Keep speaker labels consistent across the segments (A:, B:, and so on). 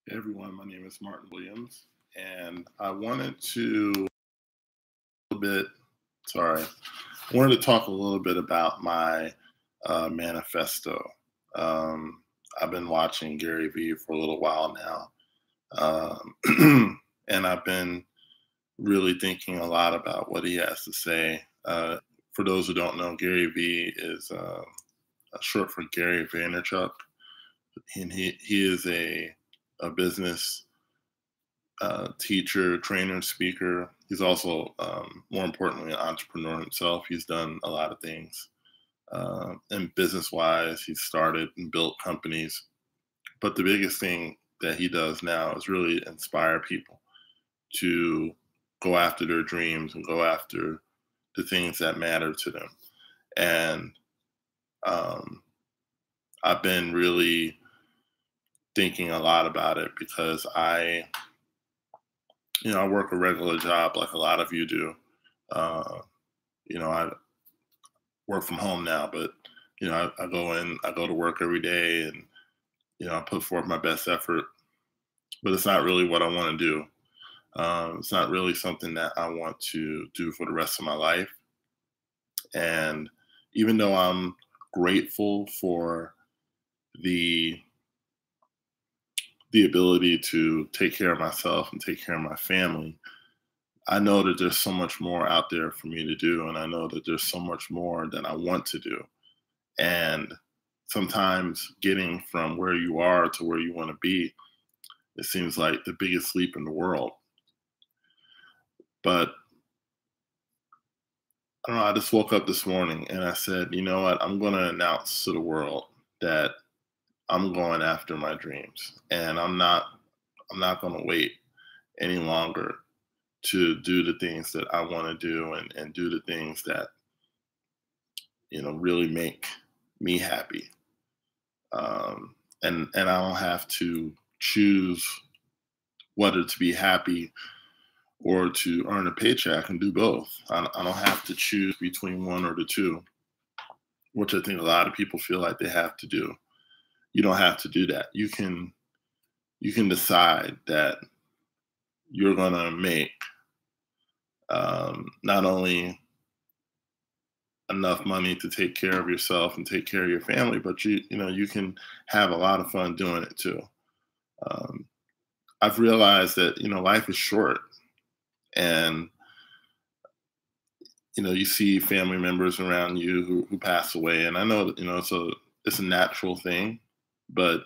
A: Hey everyone, my name is Martin Williams, and I wanted to a bit. Sorry, I wanted to talk a little bit about my manifesto. Um, I've been watching Gary Vee for a little while now, and I've been really thinking a lot about what he has to say. For those who don't know, Gary Vee is short for Gary Vaynerchuk, and he is a business teacher, trainer, speaker. He's also, more importantly, an entrepreneur himself. He's done a lot of things. And business wise, he's started and built companies. But the biggest thing that he does now is really inspire people to go after their dreams and go after the things that matter to them. And um, I've been really thinking a lot about it because I work a regular job like a lot of you do. Uh, I work from home now, but I go in, I go to work every day, and I put forth my best effort. But it's not really what I want to do. It's not really something that I want to do for the rest of my life. And even though I'm grateful for the the ability to take care of myself and take care of my family, I know that there's so much more out there for me to do, and I know that there's so much more that I want to do. And sometimes getting from where you are to where you want to be, it seems like the biggest leap in the world. But I don't know, I just woke up this morning and I said, you know what, I'm going to announce to the world that I'm going after my dreams, and I'm not going to wait any longer to do the things that I want to do, and do the things that really make me happy. And I don't have to choose whether to be happy or to earn a paycheck. I can do both. I don't have to choose between one or the two, which I think a lot of people feel like they have to do. You don't have to do that. You can decide that you're gonna make not only enough money to take care of yourself and take care of your family, but you can have a lot of fun doing it too. Um, I've realized that life is short, and you see family members around you who pass away, and I know that it's a natural thing, but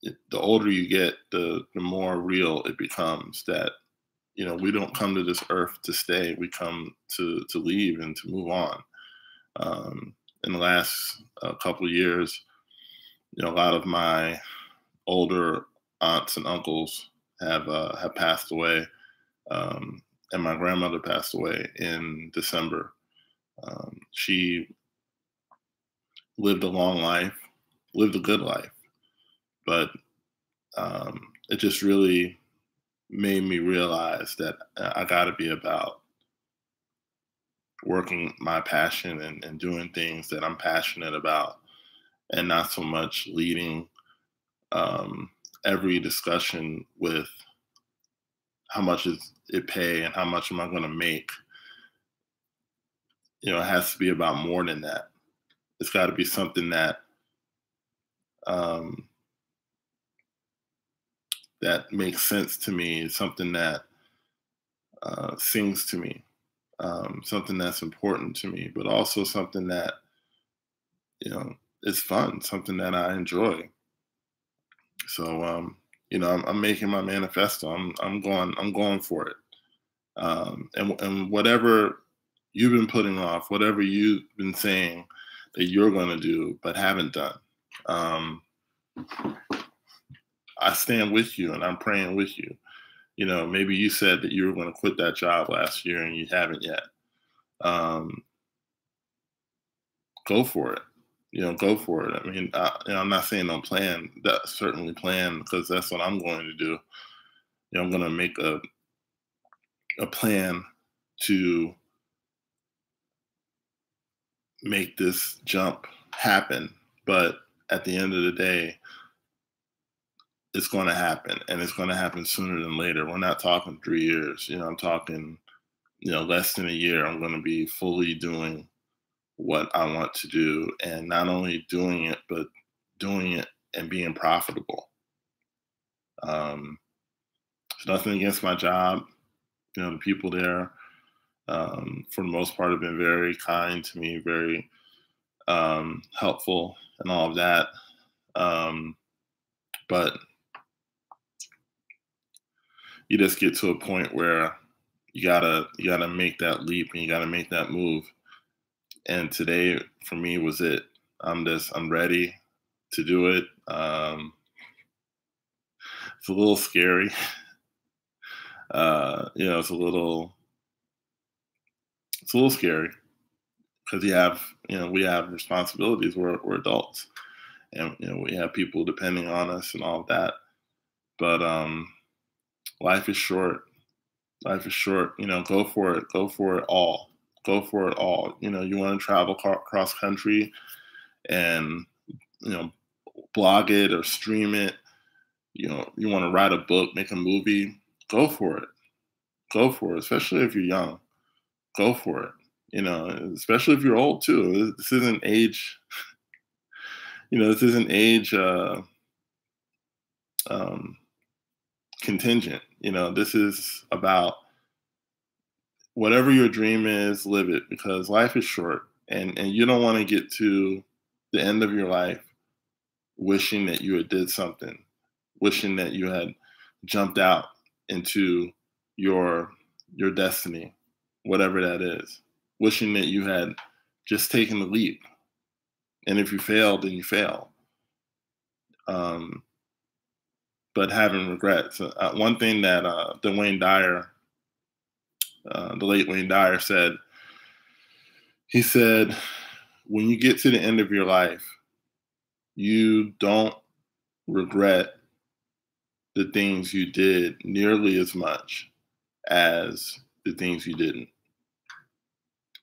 A: the older you get, the more real it becomes that we don't come to this earth to stay. We come to leave and to move on. In the last couple of years, a lot of my older aunts and uncles have passed away, um, and my grandmother passed away in December. She lived a long life, lived a good life, but it just really made me realize that I got to be about working my passion, and doing things that I'm passionate about, and not so much leading um, every discussion with how much is it pay and how much am I going to make. It has to be about more than that. It's got to be something um, that makes sense to me, something that sings to me, something that's important to me, but also something that is fun, something that I enjoy. So I'm making my manifesto. I'm going for it. And whatever you've been putting off, whatever you've been saying that you're going to do but haven't done, um, I stand with you and I'm praying with you. Maybe you said that you were going to quit that job last year and you haven't yet. Um, go for it. Go for it. I mean, I'm not saying don't plan. That certainly plan, because that's what I'm going to do. I'm going to make a plan to make this jump happen. But at the end of the day, it's going to happen, and it's going to happen sooner than later. We're not talking 3 years. I'm talking, less than a year. I'm going to be fully doing what I want to do, and not only doing it, but doing it and being profitable. Um, it's nothing against my job. The people there, for the most part, have been very kind to me, very helpful, and all of that. But you just get to a point where you gotta make that leap, and you gotta make that move. And today for me was it. I'm ready to do it. It's a little scary. It's a little scary because we have responsibilities. We're adults, and we have people depending on us and all of that. But life is short. Life is short. Go for it. Go for it all. Go for it all. You want to travel cross country and you know blog it or stream it. You want to write a book, make a movie. Go for it. Go for it. Especially if you're young. Go for it. Especially if you're old too. This isn't age. This isn't age um, contingent. This is about whatever your dream is, live it, because life is short, and you don't want to get to the end of your life wishing that you had did something, wishing that you had jumped out into your destiny, whatever that is, wishing that you had just taken the leap. And if you fail, then you fail. But having regrets. One thing that the late Wayne Dyer said, he said, when you get to the end of your life, you don't regret the things you did nearly as much as the things you didn't.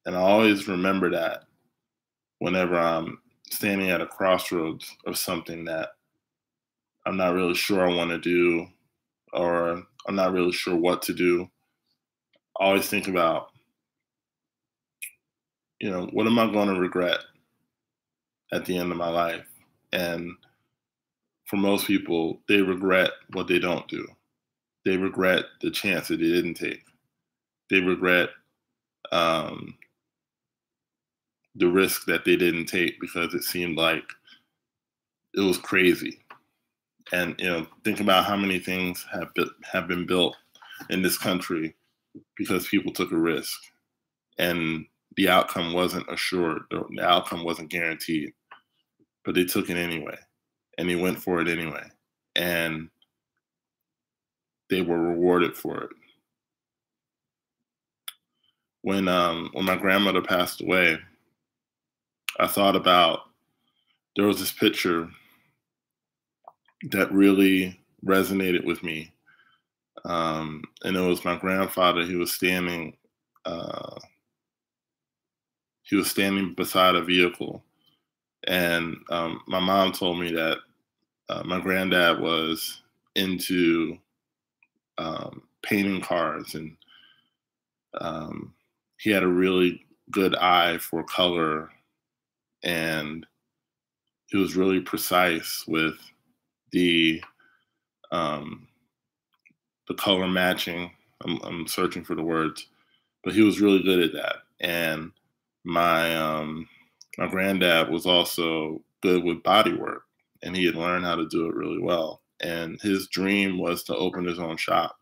A: And I always remember that whenever I'm standing at a crossroads of something that I'm not really sure I want to do, or I'm not really sure what to do. I always think about, what am I going to regret at the end of my life? And for most people, they regret what they don't do. They regret the chance that they didn't take. They regret um, the risk that they didn't take because it seemed like it was crazy. And think about how many things have been built in this country because people took a risk, and the outcome wasn't assured. The outcome wasn't guaranteed, but they took it anyway, and they went for it anyway, and they were rewarded for it. When my grandmother passed away, I thought about, there was this picture that really resonated with me, and it was my grandfather. He was standing. He was standing beside a vehicle, and my mom told me that my granddad was into painting cars, and he had a really good eye for color, and he was really precise with the um, the color matching. I'm searching for the words, but he was really good at that. And my granddad was also good with body work, and he had learned how to do it really well. And his dream was to open his own shop.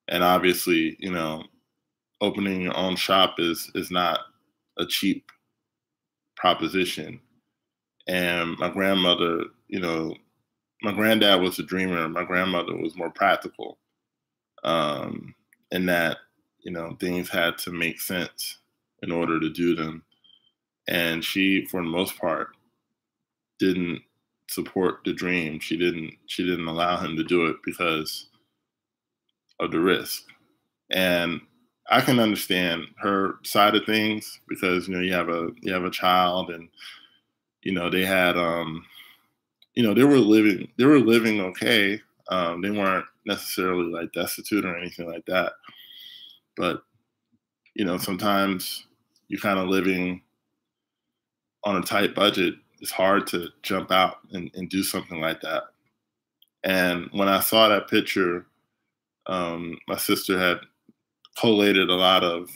A: And obviously, opening your own shop is not a cheap proposition. And my granddad was a dreamer. My grandmother was more practical, in that things had to make sense in order to do them. And she, for the most part, didn't support the dream. She didn't allow him to do it because of the risk. And I can understand her side of things because you have a child, and they had they were living okay. They weren't necessarily like destitute or anything like that. But, sometimes you're kind of living on a tight budget. It's hard to jump out and do something like that. And when I saw that picture, my sister had collated a lot of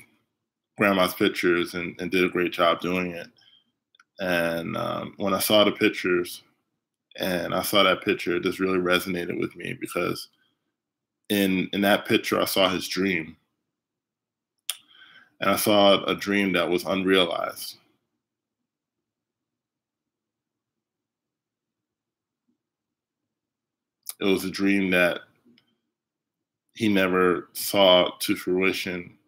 A: grandma's pictures and did a great job doing it. And when I saw the pictures and I saw that picture, it just really resonated with me because in that picture, I saw his dream. And I saw a dream that was unrealized. It was a dream that he never saw to fruition.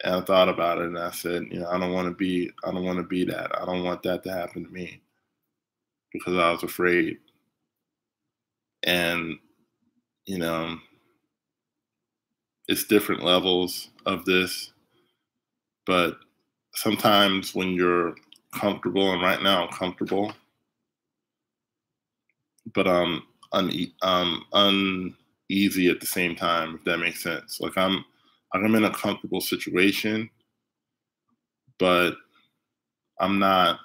A: And I thought about it and I said, I don't want to be that. I don't want that to happen to me because I was afraid. And, you know, it's different levels of this, but sometimes when you're comfortable, and right now I'm comfortable, but uneasy at the same time, if that makes sense. Like I'm in a comfortable situation, but I'm not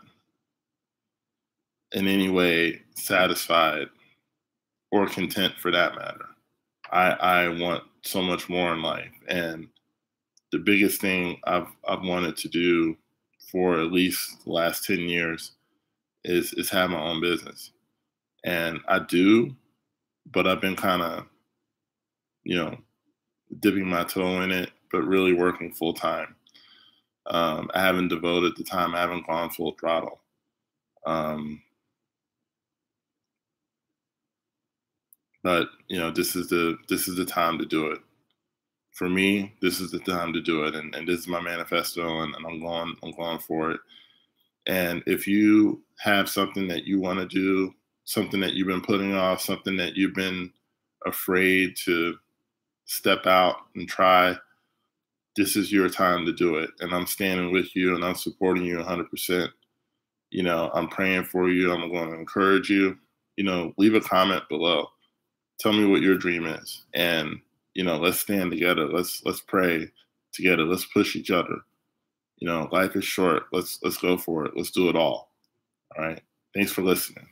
A: in any way satisfied or content for that matter. I want so much more in life. And the biggest thing I've wanted to do for at least the last 10 years is have my own business. And I do, but I've been kind of, you know, dipping my toe in it, but really working full time. I haven't devoted the time. I haven't gone full throttle. Um, but this is the time to do it. For me, this is the time to do it, and this is my manifesto, and I'm going for it. And if you have something that you want to do, something that you've been putting off, something that you've been afraid to step out and try, this is your time to do it. And I'm standing with you and I'm supporting you 100%. I'm praying for you. I'm going to encourage you. Leave a comment below. Tell me what your dream is. And, let's stand together. Let's pray together. Let's push each other. Life is short. Let's go for it. Let's do it all. All right. Thanks for listening.